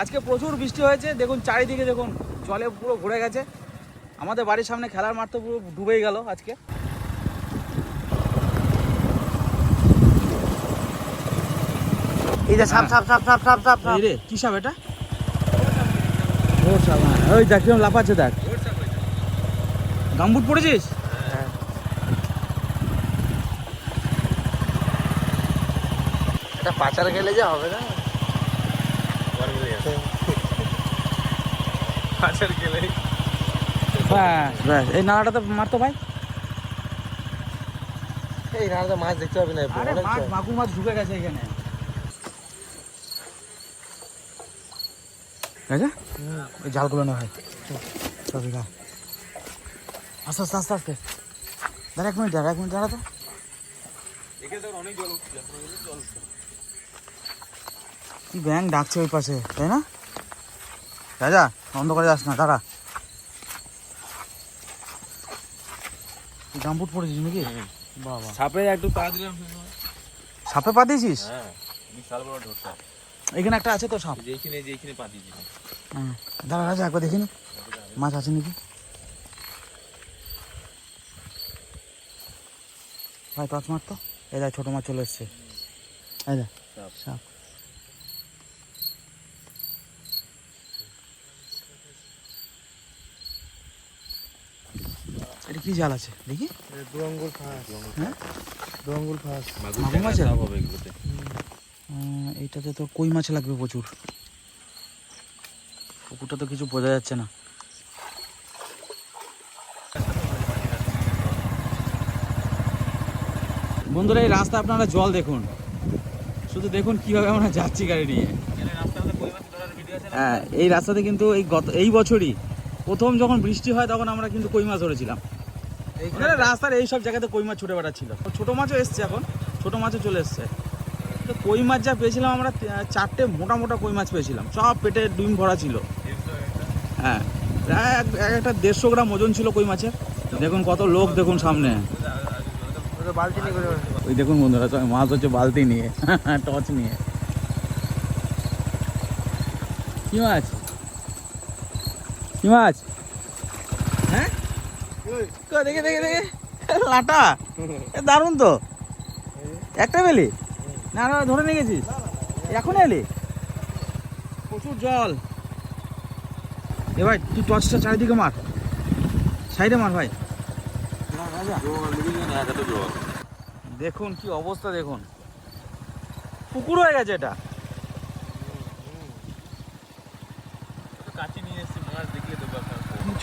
আজকে প্রচুর বৃষ্টি হয়েছে, দেখুন চারিদিকে দেখুন জলে পুরো ভরে গেছে। আমাদের বাড়ির সামনে খেলার মাঠ তো পুরো ডুবেই গেল আজকে। এই যে সাপ সাপ সাপ সাপ সাপ সাপ এই রে কি সাপ এটা? ঘোড় সাপ। ওই দেখ কিরকম লাফাচ্ছে, দেখ। গামবুট পড়েছিস? এটা পাচার গেলে যে হবে না, পাচার গেলে ব্যাস ব্যাস, এই নালাটাতে মারতো ভাই। এই নালাতে মাছ দেখতে পাবি না। আরে মাছ, মাগুর মাছ ঢুকে গেছে এখানে। আচ্ছা ওই জালগুলো না ভাই, চল গা। আস্তে আস্তে আস্তে আস্তে দাঁড়া, এক মিনিট দাঁড়া, এক মিনিট দাঁড়া তো। কি ব্যাঙ ডাকছে ওই পাশে, তাই না? রাজা বন্ধ করে যাস না, দাঁড়া। গামবুট পড়েছিস নাকি? বাবা, সাপে একটু পা দিলাম। সাপে পা দিয়েছিস? হ্যাঁ, বিশাল বড় ঢোকা। এখানে একটা আছে তো সাপ। যেখানে পা দিয়েছি। হ্যাঁ, দাঁড়া রাজা, একবার দেখিনি মাছ আছে নাকি। ভাই টর্চ মার তো। এই দেখ ছোট মাছ চলে এসছে। এই দেখ সাপ। এটা কি জাল আছে দেখি? দু আঙ্গুল ফাঁস। হ্যাঁ, দু আঙ্গুল ফাঁস। মাগুর মাছের এইটাতে তো কই মাছ লাগবে প্রচুর। পুকুরটা তো কিছু বোঝা যাচ্ছে না। বন্ধুরা এই রাস্তা আপনারা জল দেখুন, শুধু দেখুন কিভাবে আমরা যাচ্ছি গাড়ি নিয়ে। হ্যাঁ, এই রাস্তাতে কিন্তু এই বছরই প্রথম যখন বৃষ্টি হয় তখন আমরা কিন্তু কই মাছ ধরেছিলাম। রাস্তার এই সব জায়গাতে কই মাছ ছুটে বেড়াচ্ছিল। ছোট মাছও এসছে, এখন ছোট মাছও চলে এসছে। তো কই মাছ যা পেয়েছিলাম আমরা, 4টে মোটা মোটা কই মাছ পেয়েছিলাম, সব পেটে ডিম ভরা ছিল। হ্যাঁ, প্রায় একটা 150 গ্রাম ওজন ছিল কই মাছের। দেখুন কত লোক, দেখুন সামনে বালতি নিয়ে করে ওই দেখুন বন্ধুরা, সবাই মাছ হচ্ছে বালতি নিয়ে, টর্চ নিয়ে। কি মাছ? কি মাছ? হ্যাঁ, দেখে দেখে দেখে লাটা, দারুণ তো। একটা পেলি না? না ধরে নিয়ে গেছিস এখন এলি? প্রচুর জল। এ ভাই তুই টর্চটা চারিদিকে মার, সাইডে মার ভাই। দেখুন কি অবস্থা, দেখুন পুকুর হয়ে গেছে এটা।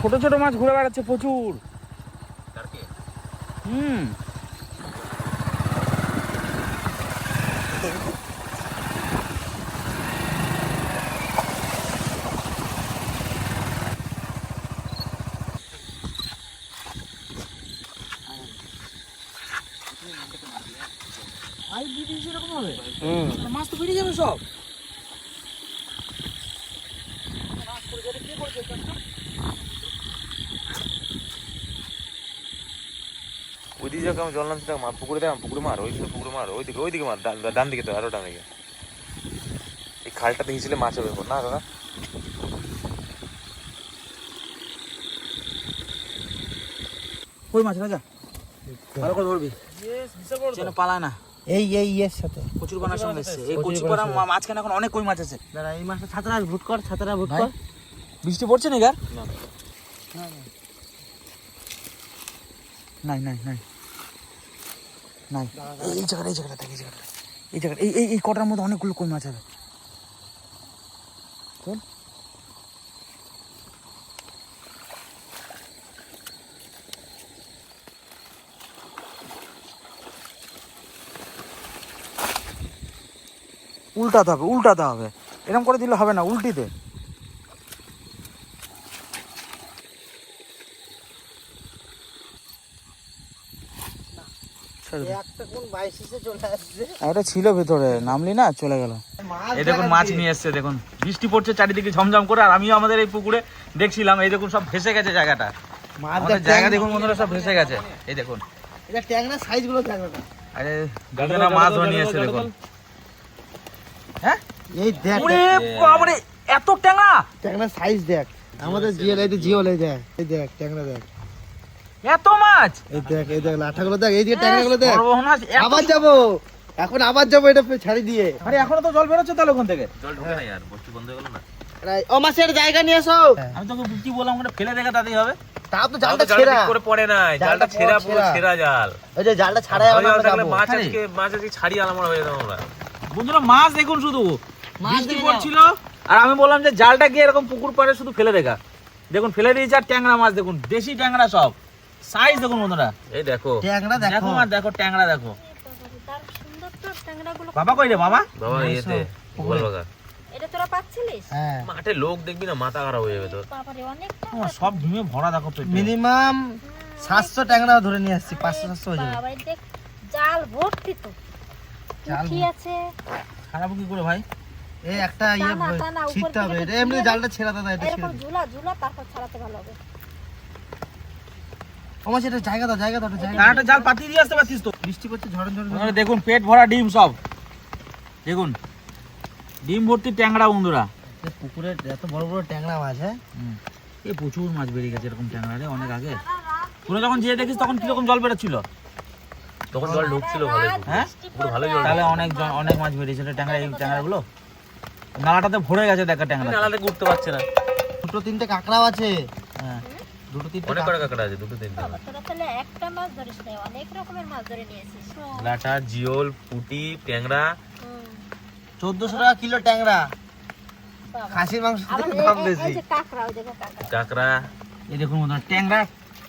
ছোট ছোট মাছ ঘুরে বেড়াচ্ছে প্রচুর। হুম, মাছ তো বেরিয়ে যাবে সব। ওইদিকে যখন জল নামছে মার পুকুরে দেখ, পুকুরে মার, ওই পুকুরে মার, ওইদিকে মার, ডান দিকে তো, আরো ডান দিকে। এই খালটা দেখেছিলে মাছ হবে না দাদা? কই মাছ রাজা, ভালো করে ধরবি যেন পালায় না। এই এর সাথে কচুর বানার সঙ্গে এসছে এই কচু পাড়া মাঝখানে এখন অনেক কই মাছ আছে। দাঁড়া, এই মাছটা ছাতরা ভুট কর, ছাতরা ভুট কর। বৃষ্টি পড়ছে না গার? না নাই নাই নাই নাই, এই জায়গাটা, এই জায়গাটা দেখ, এই জায়গাটা, এই জায়গাটা, এই কটার মধ্যে অনেকগুলো কই মাছ হবে। চল, উল্টাতে হবে, উল্টাতে হবে, এরকম করে দিলে হবে না, উল্টিতে। এটা ছিল ভেতরে, নামলি না, চলে গেল। এই দেখুন মাছ নিয়ে এসছে, দেখুন বৃষ্টি পড়ছে চারিদিকে ঝমঝম করে, আর আমিও আমাদের এই পুকুরে দেখছিলাম। এই দেখুন সব ভেসে গেছে জায়গাটা, আমাদের জায়গা দেখুন বন্ধুরা, সব ভেসে গেছে। এই দেখুন এটা ট্যাংরা সাইজ গুলো দেখো না। আরে দুজনা মাছ ধরে নিয়ে এসছে দেখুন। হ্যাঁ, এই দেখ, ওরে বাবারে, এত ট্যাংরা, ট্যাংরা সাইজ দেখ, আমাদের জিওল এই জিওল এই দেখ, এই দেখ ট্যাংরা দেখ, এত মাছ, এই দেখ লাঠাগুলো দেখ, এই যে ট্যাংরাগুলো দেখ। সর্বনাশ, এত- আবার যাবো, এখন আবার যাবো এটা ছাড়ি দিয়ে। আরে এখনো তো জল বেরোচ্ছে তাহলে ওখান থেকে। জল ঢোকে না यार, বৃষ্টি বন্ধ হয়ে গেল না। ও মাছের জায়গা নিয়ে এসো। আমি তোকে কি বললাম, ওটা ফেলে রেখে তাতেই হবে। তাও তো তাও জালটা তো জালটা ছেঁড়া, ঠিক করে পড়ে নাই, জালটা জালটা ছেঁড়া, পুরো পুরো ছেঁড়া জাল। ওই যে জালটা ছাড়াই ভালো আমরা জাল থাকলে যাবো। মাছ আরে। আজকে ছাড়িয়ে আলামা হয়ে যাবো আমরা। বন্ধুরা মাছ দেখুন শুধু, মাছ বৃষ্টি দেখে পড়ছিল আর আমি বললাম যে জালটা গিয়ে এরকম পুকুর পাড়ে শুধু ফেলে রেখা। দেখুন ফেলে দিয়েছে, আর ট্যাংরা মাছ দেখুন, দেশি ট্যাংরা সব, সাইজ দেখুন বন্ধুরা। এই দেখো ট্যাংরা দেখো দেখো, আর দেখো ট্যাংরা দেখো। তার সুন্দর তো ট্যাংরাগুলো। বাবা কই রে বাবা? বাবা ইয়েতে ভূগোল বাগা এটা তোরা পাচ্ছিলিস? হ্যাঁ মাঠে লোক দেখবি না, মাথা খারাপ হয়ে যাবে তোর। বাবারে অনেক ও, সব ডিমে ভরা দেখো পেটে। মিনিমাম 700 ট্যাংরা ধরে নিয়ে আসছি, 500-700 হয়ে যাবে। বাবা দেখ, জাল ভর্তি তো। জাল পুঁটি আছে। খারাপ কি করে ভাই? এই একটা ইয়ে টানা, টানা, উপর ছিটতে হবে, থেকে এটা এমনি ঝুলিয়ে জালটা ছেড়া দাদা, এটা ছেড়ে এরকম দে। ঝুলা ঝুলা তারপর ছাড়াতে ভালো হবে। ও মাছ এটা জায়গা দাও, জায়গা দাও, এটা জায়গা আর একটা জাল পাতিয়ে দিয়ে আসতে পারছিস তো। বৃষ্টি পড়ছে, ঝড় ঝড় বন্ধুরা দেখুন পেট ভরা ডিম সব, দেখুন ডিম ভর্তি ট্যাংরা বন্ধুরা। পুকুরে এত বড় বড় ট্যাংরা মাছ। হ্যাঁ এই প্রচুর মাছ বেরিয়ে গেছে এরকম ট্যাংরা রে, অনেক আগে। তোরা যখন যেয়ে দেখিস তখন কিরকম জল বেরোচ্ছিল? তখন জল ঢুকছিল ভালোই, হ্যাঁ পুরো ভালোই জল। তাহলে অনেক মাছ বেরিয়েছিল ট্যাংরা, এই ট্যাংরাগুলো নালাটাতে ভরে গেছে দেখা ট্যাংরা। নালা থেকে উঠতে পারছে না। দুটো তিনটে কাঁকড়াও আছে, হ্যাঁ দুটো তিনটে অনেক কটা কাঁকড়া আছে, দুটো তিনটে। বাবা তোরা তাহলে একটা মাছ ধরিস না, অনেক রকমের মাছ ধরে নিয়েছিস। লাটা, জিওল, পুঁটি, ট্যাংরা। 1400 টাকা কিলো ট্যাংরা। বাবা। খাসির মাংস আবার থেকে দাম এই বেশি। যে কাঁকড়া, ওই দেখো কাঁকড়া। কাঁকড়া। এই দেখুন বন্ধুরা ট্যাংরা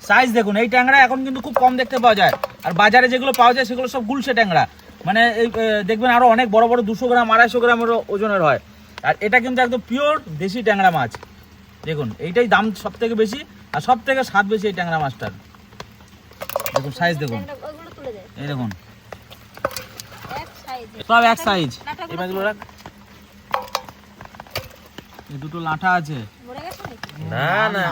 সাইজ দেখুন। এই ট্যাংরা এখন কিন্তু খুব কম দেখতে পাওয়া যায়, আর বাজারে যেগুলো পাওয়া যায় সেগুলো সব গুলশে ট্যাংরা। মানে এই দেখবেন আরো অনেক বড় বড় 200 গ্রাম 250 গ্রামের ওজনের হয়, আর এটা কিন্তু একদম পিওর দেশি ট্যাংরা মাছ। দেখুন এইটাই দাম সব থেকে বেশি, আর সব থেকে স্বাদ বেশি এই ট্যাংরা মাছটার। দেখুন সাইজ দেখুন, ট্যাংরা ওগুলো তুলে দে। এই দেখুন এক সাইজে। সব এক সাইজ। লাটাগুলো এই মাছগুলো রাখ, এই দুটো লাঠা আছে। মরে গেছে নাকি? না না,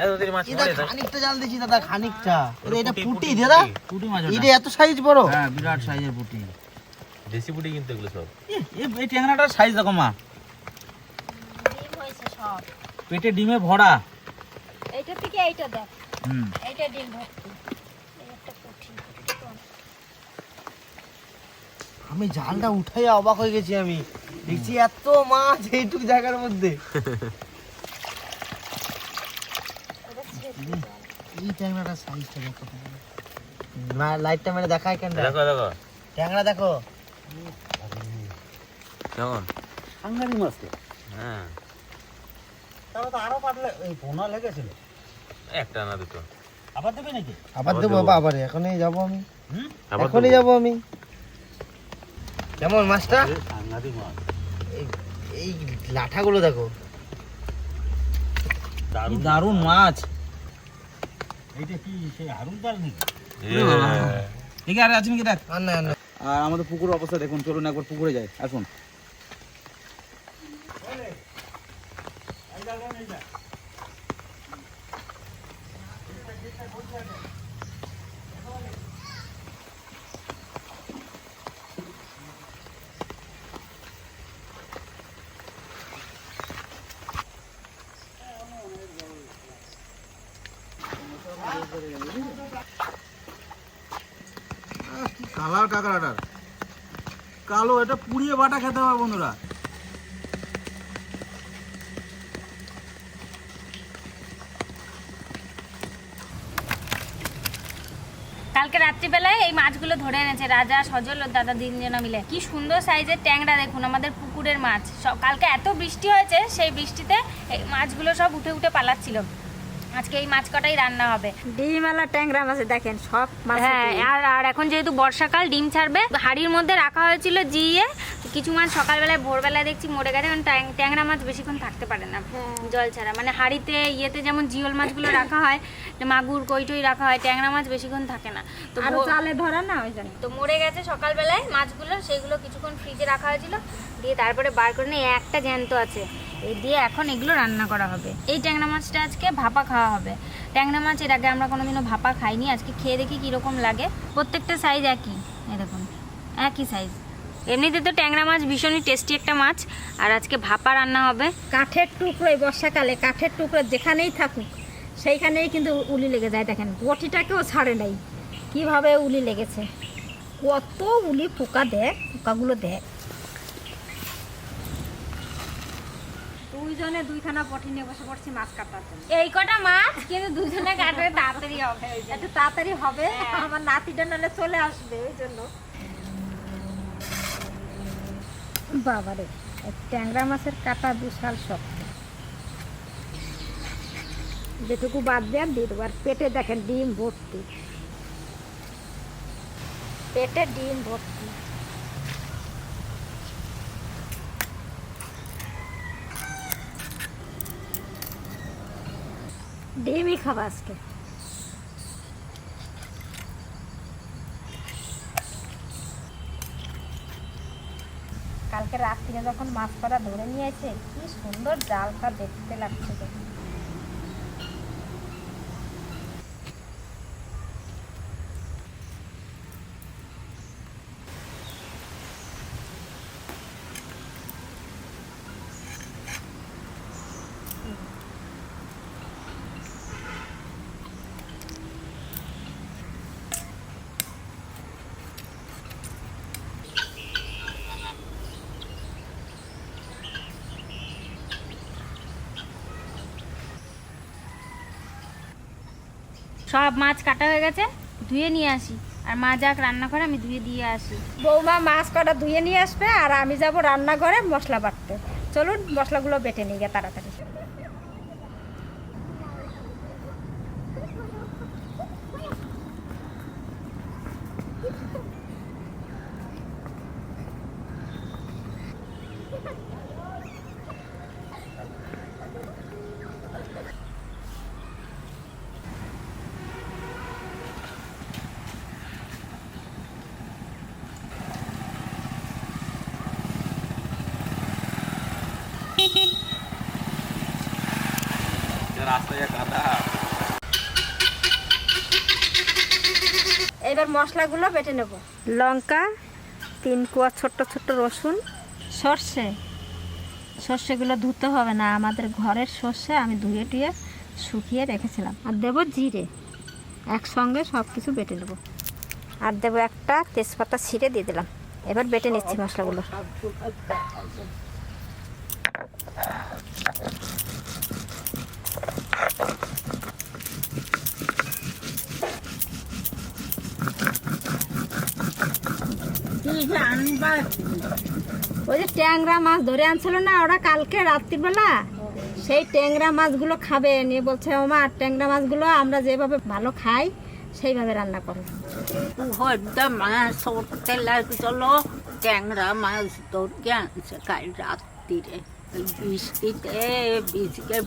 এতদিন মাছ এটা মারে না। খানিকটা জাল দিছি দাদা, খানিকটা। এটা পুঁটি, পুঁটি পুঁটি, দাদা, পুঁটি। পুঁটি মাছ এটা ওটা। এত সাইজ বড়। হ্যাঁ বিরাট সাইজের পুঁটি। দেশি পুঁটি কিন্তু এগুলো সব। এই ট্যাংরাটার সাইজ দেখো মা, ডিম হয়েছে সব। পেটে ডিমে ভরা। এইটা থেকে এইটা দেখ, হুম এইটা ডিম ভর্তি। এই একটা পুঁটি, পুঁটিটা তো অনেক। আমি জালটা উঠাই অবাক হয়ে গেছি, আমি দেখছি এত মাছ এইটুকু জায়গার মধ্যে। ওটা ছেড়ে দে। এই ট্যাংরাটা সাইজটা দেখো, না লাইটটা মেরে দেখায় কেন? দেখো দেখো ট্যাংরা দেখো, কেমন। সাংঘাতিক মাছ তো। হ্যাঁ তাহলে তো আরো পাতলে এই পোনা লেগেছিল। একটা না দুটো। আবার দেবে নাকি? আবার আবার দেবো দেবো। বাবা, আবার এখনই যাবো আমি, হুম আবার এখনই দেবো। যাবো আমি। কেমন মাছটা? সাংঘাতিক মাছ, এই লাঠাগুলো দেখো, কি দারুণ মাছ। এইটা কি সেই হারুন জাল নাকি? দেখি আরে আছেন কি দেখ। আর না আর না, আর আমাদের পুকুরের অবস্থা দেখুন, চলুন একবার পুকুরে যাই, আসুন। কালার কাঁকড়াটার কালো, এটা পুড়িয়ে বাটা খেতে হবে বন্ধুরা। কালকে রাত্রিবেলায় এই মাছগুলো ধরে এনেছে রাজা, সজল ও দাদা তিনজনা মিলে। কি সুন্দর সাইজের ট্যাংরা দেখুন, আমাদের পুকুরের মাছ সব। কালকে এত বৃষ্টি হয়েছে, সেই বৃষ্টিতে এই মাছগুলো সব উঠে উঠে পালাচ্ছিল। আজকে এই মাছ কটাই রান্না হবে। ডিমওয়ালা ট্যাংরা মাছ দেখেন সব মাছ। হ্যাঁ, আর এখন যেহেতু বর্ষাকাল, ডিম ছাড়বে। হাঁড়ির মধ্যে রাখা হয়েছিল জিয়ে, কিছু মাছ সকালবেলায় ভোরবেলায় দেখছি মরে গেছে, কারণ ট্যাংরা মাছ বেশিক্ষণ থাকতে পারে না জল ছাড়া। মানে হাঁড়িতে ইয়েতে যেমন জিওল মাছগুলো রাখা হয়, মাগুর কইটই রাখা হয়, ট্যাংরা মাছ বেশিক্ষণ থাকে না। তো আর জালে ধরা না ওই জন্য। তো মরে গেছে সকালবেলায় মাছগুলো, সেগুলো কিছুক্ষণ ফ্রিজে রাখা হয়েছিল, দিয়ে তারপরে বার করে নিয়ে একটা জ্যান্ত আছে, এই দিয়ে এখন এগুলো রান্না করা হবে। এই ট্যাংরা মাছটা আজকে ভাপা খাওয়া হবে। ট্যাংরা মাছ এর আগে আমরা কোনোদিনও ভাপা খাইনি, আজকে খেয়ে দেখি কীরকম লাগে। প্রত্যেকটা সাইজ একই, এই দেখুন একই সাইজ, এমনিতে তো ট্যাংরা মাছ ভীষণই টেস্টি একটা মাছ, আর আজকে ভাপা রান্না হবে। কাঠের টুকরোয় বর্ষাকালে কাঠের টুকরো যেখানেই থাকুক সেইখানেই কিন্তু উলি লেগে যায়। দেখেন বটিটাকেও ছাড়ে নাই, কিভাবে উলি লেগেছে। কত উলি পোকা দেখ, পোকাগুলো দেখ। দুইজনে দুইখানা বটি নিয়ে বসে পড়ছি মাছ কাটার জন্য। এই কটা মাছ কিন্তু দুজনে কাটবে তাড়াতাড়ি হবে, একটু তাড়াতাড়ি হবে, আমার নাতিটা নাহলে চলে আসবে ওই জন্য। বাবারে, এই ট্যাংরা মাছের কাটা বিশাল শক্ত। যেটুকু বাদ দেন দিয়ে দেবো। আর পেটে দেখেন ডিম ভর্তি, পেটে ডিম ভর্তি। ডিমই খাবো আজকে। কালকে রাত্রিরে যখন মাছ করা ধরে নিয়েছে, কি সুন্দর জালটা দেখতে লাগছে। সব মাছ কাটা হয়ে গেছে, ধুয়ে নিয়ে আসি। আর মা যাক রান্না করে, আমি ধুয়ে দিয়ে আসি। বৌমা মাছ কটা ধুয়ে নিয়ে আসবে, আর আমি যাব রান্নাঘরে মশলা বাটতে। চলুন মশলাগুলো বেটে নিই গে তাড়াতাড়ি। রাস্তায় কাদা। এবার মশলাগুলো বেটে নেব। লঙ্কা, 3 কোয়া ছোট্ট ছোট্ট রসুন, সর্ষেগুলো ধুতে হবে না, আমাদের ঘরের সর্ষে, আমি ধুয়ে টুয়ে শুকিয়ে রেখেছিলাম। আর দেবো জিরে, একসঙ্গে সব কিছু বেটে নেব। আর দেবো একটা তেজপাতা ছিঁড়ে দিয়ে দিলাম। এবার বেটে নিচ্ছি মশলাগুলো। ওই যে ট্যাংরা মাছ ধরে আনছিল না ওরা কালকে রাত্রিবেলা, সেই ট্যাংরা মাছগুলো খাবে নিয়ে বলছে ওমা ট্যাংরা মাছগুলো আমরা যেভাবে ভালো খাই সেইভাবে রান্না করো। হয়তো মাছ ধরতে লাগছিল, ট্যাংরা মাছ ধরতে আনছে কাল রাত্রিরে। বৃষ্টিতে ভিজকে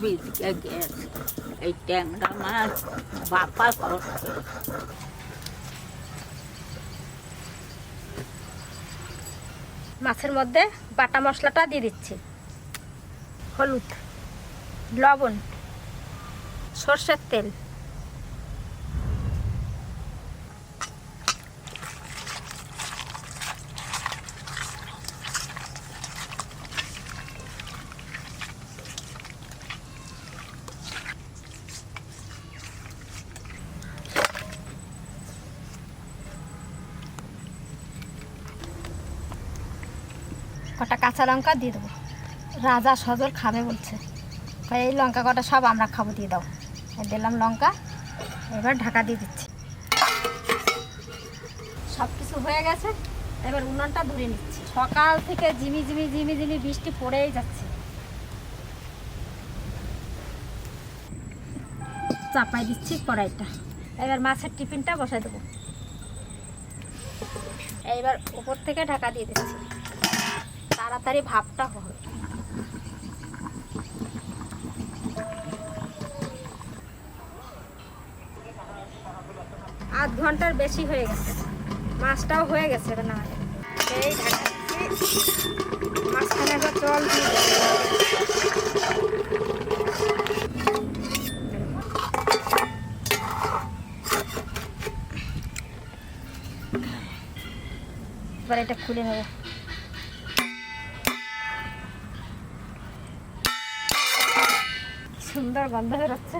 গেছে, এই ট্যাংরা মাছ বাপা করছে। মাছের মধ্যে বাটা মশলাটা দিয়ে দিচ্ছি। হলুদ, লবণ, সর্ষের তেল, কটা কাঁচা লঙ্কা দিয়ে দেবো। রাজা সজল খাবে বলছে, এই লঙ্কা কটা সব আমরা খাবো, দিয়ে দাও। দিলাম লঙ্কা, এবার ঢাকা দিয়ে দিচ্ছি। সব কিছু হয়ে গেছে, এবার উনুনটা ধরে নিচ্ছি। সকাল থেকে ঝিমি বৃষ্টি পড়েই যাচ্ছে। চাপাই দিচ্ছি কড়াইটা। এবার মাছের টিফিনটা বসাই দেবো। এইবার উপর থেকে ঢাকা দিয়ে দিচ্ছি, তাড়াতাড়ি ভাপটা হবে। আধ ঘন্টার বেশি হয়ে গেছে, মাছটাও হয়ে গেছে। না এই ঢাকা দিচ্ছি, মাঝখানে এবার জল দিয়ে এবার এটা খুলে নেব। সুন্দর গন্ধ বেরোচ্ছে।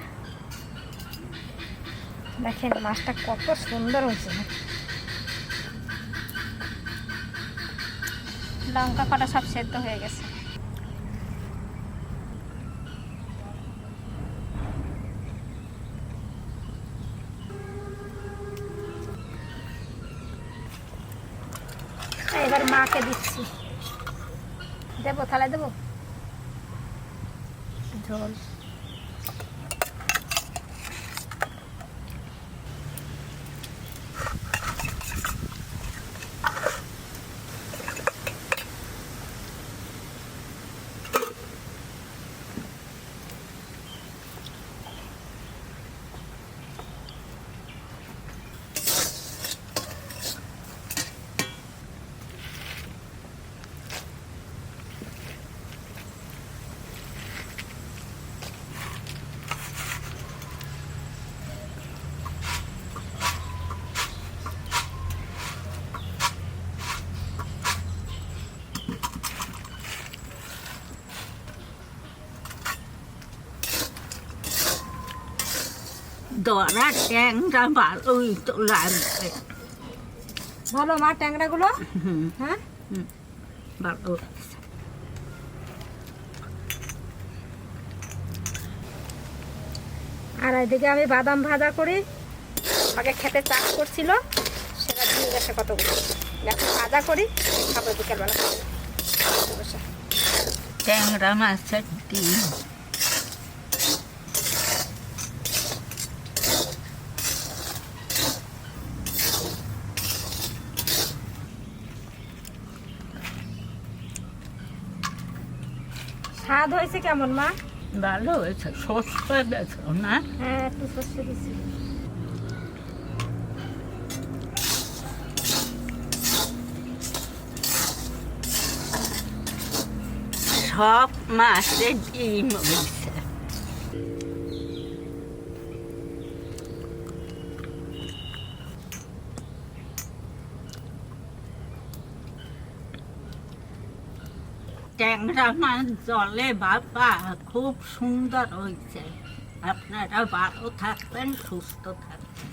দেখেন মাছটা কত সুন্দর হয়েছে। লঙ্কা কটা সব সেদ্ধ হয়ে গেছে। এবার মাকে দিচ্ছি। দেবো থালা দেবো ঝোল। দরা ট্যাংরা ভালোই তো লাগবে। ভালো মা ট্যাংরাগুলো? হ্যাঁ ভালো। আর এদিকে আমি বাদাম ভাজা করি, আগে খেতে চাষ করছিল সেটা দিয়ে গেছে কতগুলো, এখন ভাজা করি খাবো বিকেলবেলা। ট্যাংরা মাছের ডিম। স্বাদ হয়েছে কেমন মা? ভালো হয়েছে, সস্তা দেখো না? হ্যাঁ একটু সর্ষে দিচ্ছি। সব মাছের ডিম হয়েছে। ট্যাংরা মাছ জলে বাবা খুব সুন্দর হয়েছে। আপনারা ভালো থাকবেন, সুস্থ থাকবেন।